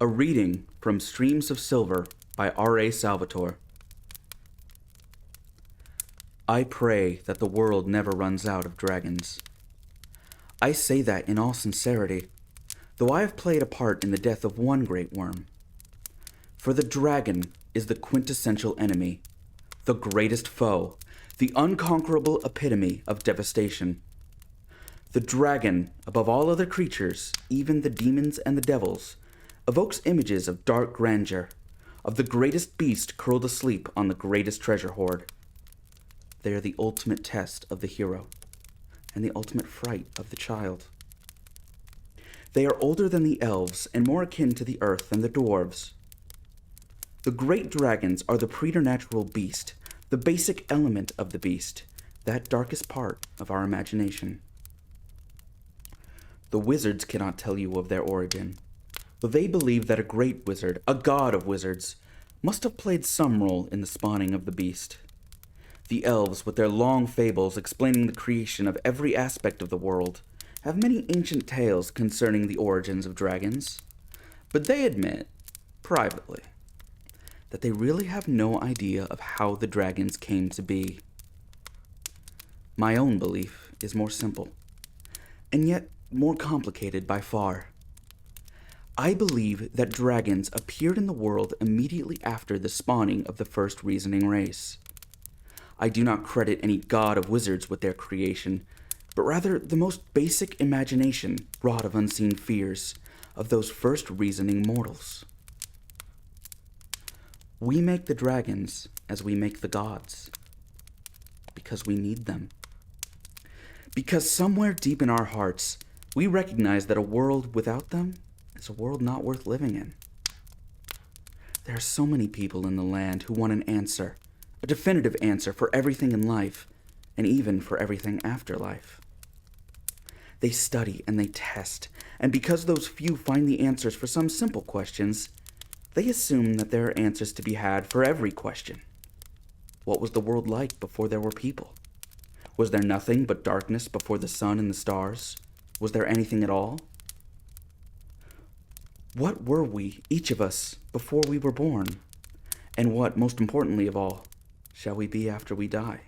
A reading from Streams of Silver by R.A. Salvatore. I pray that the world never runs out of dragons. I say that in all sincerity, though I have played a part in the death of one great worm. For the dragon is the quintessential enemy, the greatest foe, the unconquerable epitome of devastation. The dragon, above all other creatures, even the demons and the devils, evokes images of dark grandeur, of the greatest beast curled asleep on the greatest treasure hoard. They are the ultimate test of the hero, and the ultimate fright of the child. They are older than the elves, and more akin to the earth than the dwarves. The great dragons are the preternatural beast, the basic element of the beast, that darkest part of our imagination. The wizards cannot tell you of their origin, though they believe that a great wizard, a god of wizards, must have played some role in the spawning of the beast. The elves, with their long fables explaining the creation of every aspect of the world, have many ancient tales concerning the origins of dragons, but they admit, privately, that they really have no idea of how the dragons came to be. My own belief is more simple, and yet more complicated by far. I believe that dragons appeared in the world immediately after the spawning of the first reasoning race. I do not credit any god of wizards with their creation, but rather the most basic imagination, wrought of unseen fears, of those first reasoning mortals. We make the dragons as we make the gods, because we need them. Because somewhere deep in our hearts, we recognize that a world without them is a world not worth living in. There are so many people in the land who want an answer, a definitive answer for everything in life, and even for everything after life. They study and they test, and because those few find the answers for some simple questions, they assume that there are answers to be had for every question. What was the world like before there were people? Was there nothing but darkness before the sun and the stars? Was there anything at all? What were we, each of us, before we were born? And what, most importantly of all, shall we be after we die?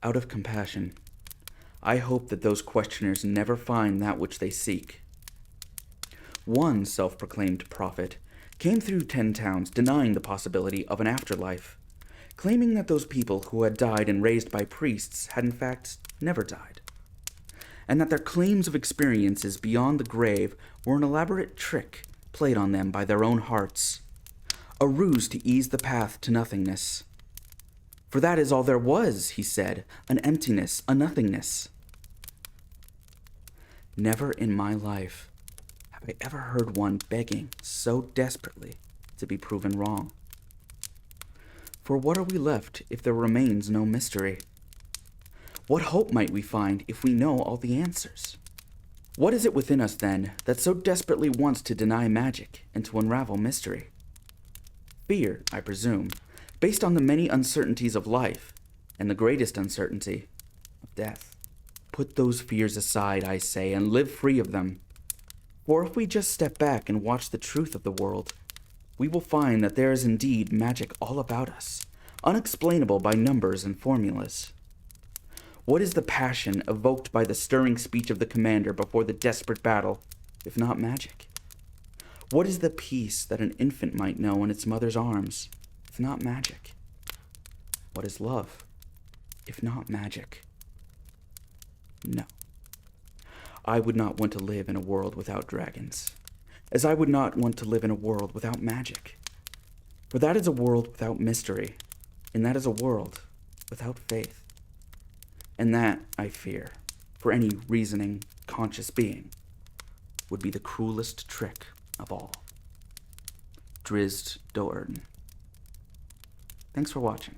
Out of compassion, I hope that those questioners never find that which they seek. One self-proclaimed prophet came through 10 towns denying the possibility of an afterlife, claiming that those people who had died and raised by priests had in fact never died, and that their claims of experiences beyond the grave were an elaborate trick played on them by their own hearts, a ruse to ease the path to nothingness. For that is all there was, he said, an emptiness, a nothingness. Never in my life have I ever heard one begging so desperately to be proven wrong. For what are we left if there remains no mystery? What hope might we find if we know all the answers? What is it within us, then, that so desperately wants to deny magic and to unravel mystery? Fear, I presume, based on the many uncertainties of life, and the greatest uncertainty of death. Put those fears aside, I say, and live free of them. For if we just step back and watch the truth of the world, we will find that there is indeed magic all about us, unexplainable by numbers and formulas. What is the passion evoked by the stirring speech of the commander before the desperate battle, if not magic? What is the peace that an infant might know in its mother's arms, if not magic? What is love, if not magic? No. I would not want to live in a world without dragons, as I would not want to live in a world without magic. For that is a world without mystery, and that is a world without faith. And that, I fear, for any reasoning, conscious being, would be the cruelest trick of all. Drizzt. Thanks for watching.